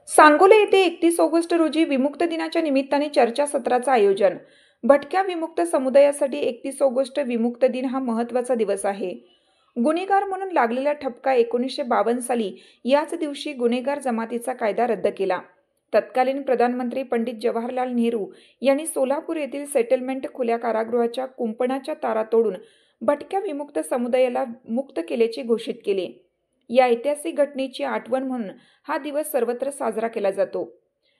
सांगोला येथे 31 ऑगस्ट रोजी विमुक्त दिनाच्या निमित्ताने चर्चासत्राचं आयोजन। भटक्या विमुक्त समुदायासाठी 31 ऑगस्ट विमुक्त दिन हा महत्त्वाचा दिवस आहे। गुन्हेगार म्हणून लागलेला ठपका 1952 साली याच दिवशी गुन्हेगार जमातीचा कायदा रद्द केला। तत्कालीन प्रधानमंत्री पंडित जवाहरलाल नेहरू यांनी सोलापूर येथील सेटलमेंट खुल्या कारागृहाच्या कुंपणाच्या तारा तोडून भटक्या विमुक्त समुदायाला मुक्त केल्याचे घोषित केले। या ऐतिहासिक घटनेची आठवण म्हणून हा दिवस सर्वत्र साजरा केला जातो।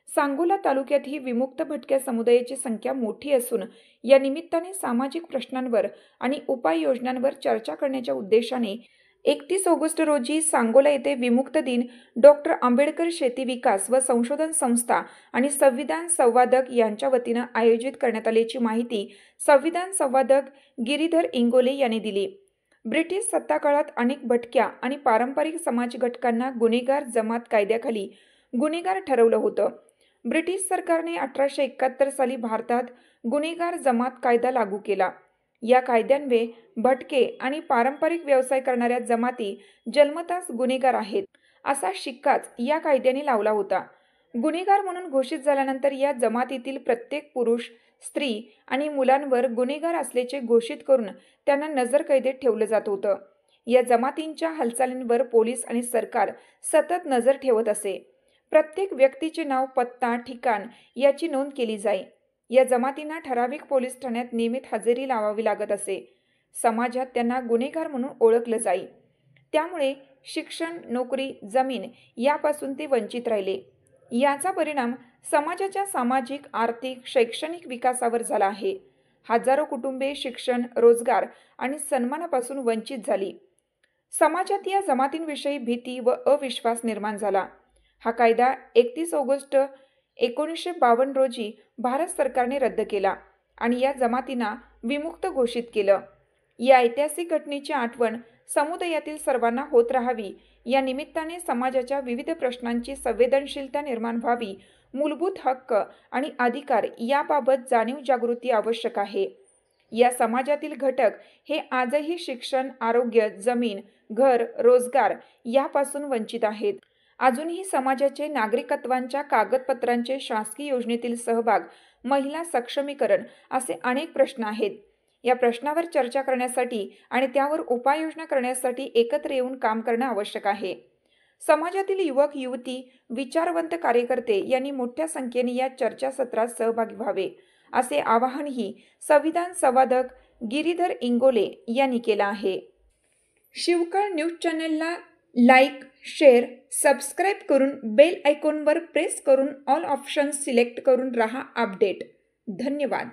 सांगोला तालुक्यात ही विमुक्त भटक्या समुदायाची संख्या मोठी असून या निमित्ताने सामाजिक प्रश्नांवर आणि उपाययोजनांवर चर्चा करण्याच्या उद्देशाने 31 ऑगस्ट रोजी सांगोला येथे विमुक्त दिन डॉक्टर आंबेडकर शेती विकास व संशोधन संस्था आणि संविधान संवादक यांच्या वतीने आयोजित करण्यात आल्याची माहिती संविधान संवादक गिरीधर इंगोले यांनी दिली। ब्रिटिश सत्ताकाळात अनेक भटक्या आणि पारंपरिक समाज घटकांना गुन्हेगार जमात कायद्याखाली गुन्हेगार ठरवलं होतं। ब्रिटिश सरकारने 1871 साली भारतात गुन्हेगार जमात कायदा लागू केला। या कायद्यान्वये भटके आणि पारंपरिक व्यवसाय करणाऱ्या जमाती जन्मताच गुन्हेगार आहेत असा शिक्काच या कायद्याने लावला होता। गुन्हेगार म्हणून घोषित झाल्यानंतर या जमातीतील प्रत्येक पुरुष, स्त्री आणि मुलांवर गुन्हेगार असल्याचे घोषित करून त्यांना नजरकैदेत ठेवलं जात होतं। या जमातींच्या हालचालींवर पोलीस आणि सरकार सतत नजर ठेवत असे। प्रत्येक व्यक्तीचे नाव, पत्ता, ठिकाण याची नोंद केली जाई। या जमातींना ठराविक पोलीस ठाण्यात नियमित हजेरी लावावी लागत असे। समाजात त्यांना गुन्हेगार म्हणून ओळखलं जाई। त्यामुळे शिक्षण, नोकरी, जमीन यापासून ते वंचित राहिले। याचा परिणाम समाजाच्या सामाजिक, आर्थिक, शैक्षणिक विकासावर झाला आहे। हजारो कुटुंबे शिक्षण, रोजगार आणि सन्मानापासून वंचित झाली। समाजात या जमातींविषयी भीती व अविश्वास निर्माण झाला। हा कायदा 31 ऑगस्ट 1952 रोजी भारत सरकारने रद्द केला आणि या जमातींना विमुक्त घोषित केलं। या ऐतिहासिक घटनेची आठवण समुदायातील सर्वांना होत राहावी या निमित्ताने समाजाच्या विविध प्रश्नांची संवेदनशीलता निर्माण व्हावी, मूलभूत हक्क आणि अधिकार याबाबत जाणीव जागृती आवश्यक आहे। या समाजातील घटक हे आजही शिक्षण, आरोग्य, जमीन, घर, रोजगार यापासून वंचित आहेत। अजूनही समाजाचे नागरिकत्वांच्या कागदपत्रांचे शासकीय योजनेतील सहभाग, महिला सक्षमीकरण असे अनेक प्रश्न आहेत। या प्रश्नावर चर्चा करण्यासाठी आणि त्यावर उपाययोजना करण्यासाठी एकत्र येऊन काम करणं आवश्यक आहे। समाजातील युवक, युवती, विचारवंत कार्यकर्ते यांनी मोठ्या संख्येने या चर्चासत्रात सहभागी व्हावे असे आवाहनही संविधान संवादक गिरीधर इंगोले यांनी केलं आहे। शिवकाळ न्यूज चॅनलला लाईक, शेअर, सबस्क्राईब करून बेल आयकॉनवर प्रेस करून ऑल ऑप्शन्स सिलेक्ट करून रहा अपडेट। धन्यवाद।